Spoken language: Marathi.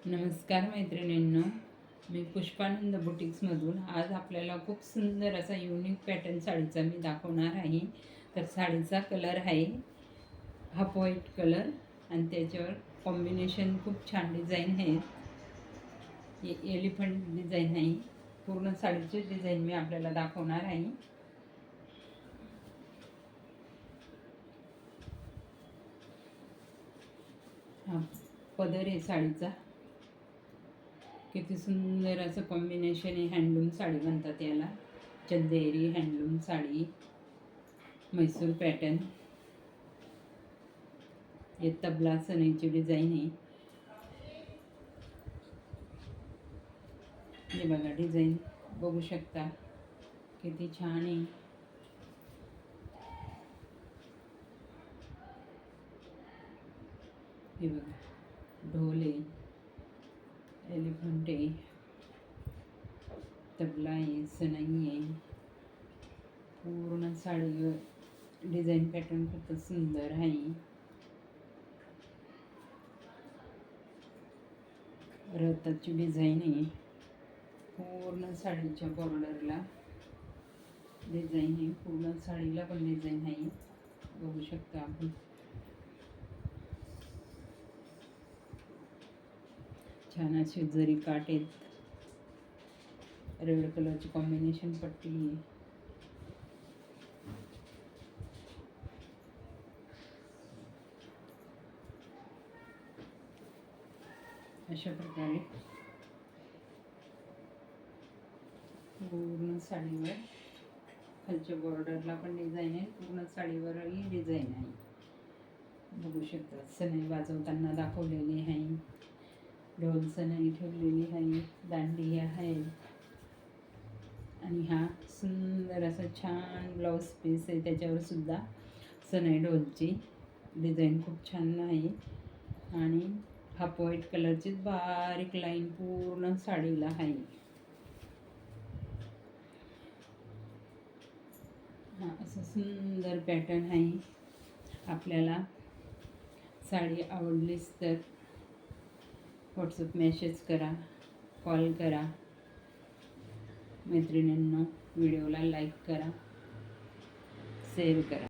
नमस्कार मैत्रिणींनो, मी पुष्पानंद बुटिक्समधून आज आपल्याला खूप सुंदर असा युनिक पॅटर्न साडीचा मी दाखवणार आहे. तर साडीचा कलर आहे हाफ व्हाईट कलर आणि त्याच्यावर कॉम्बिनेशन खूप छान डिझाईन आहे. एलिफंट डिझाईन आहे. पूर्ण साडीचे डिझाईन मी आपल्याला दाखवणार आहे. हा पदर आहे साडीचा. किती सुंदर असं कॉम्बिनेशन आहे. हँडलूम साडी म्हणतात याला. चंदेरी हँडलूम साडी, मैसूर पॅटर्न. हे तबला सनईची डिझाईन आहे. हे बघा डिझाईन बघू शकता किती छान आहे. हे बघा ढोल आहे, एलिफंट आहे, तबला आहे, सनई आहे. पूर्ण साडीवर डिझाईन पॅटर्न खूप सुंदर आहे. रथाची डिझाईन आहे. पूर्ण साडीच्या बॉर्डरला डिझाईन आहे. पूर्ण साडीला पण डिझाईन आहे. बघू शकता आपण. छान अशी जरी काठ आहेत. रेड कलरची कॉम्बिनेशन पट्टी आहे. अशा प्रकारे पूर्ण साडीवर खालच्या बॉर्डरला पण डिझाईन आहे. पूर्ण साडीवरही डिझाईन आहे. बघू शकता. सनई वाजवताना दाखवलेली आहे. ढोल सनई ठेवलेली आहे. दांडी आहे. आणि हा सुंदर असा छान ब्लाऊज पीस आहे. त्याच्यावर सुद्धा सनई ढोलची डिझाईन खूप छान आहे. आणि हाफ व्हाईट कलरची बारीक लाईन पूर्ण साडीला आहे. हा असं सुंदर पॅटर्न आहे. आपल्याला साडी आवडलीच तर व्हॉट्सअप मेसेज करा, कॉल करा. मैत्रिणींनो, व्हिडिओला लाईक करा, शेअर करा.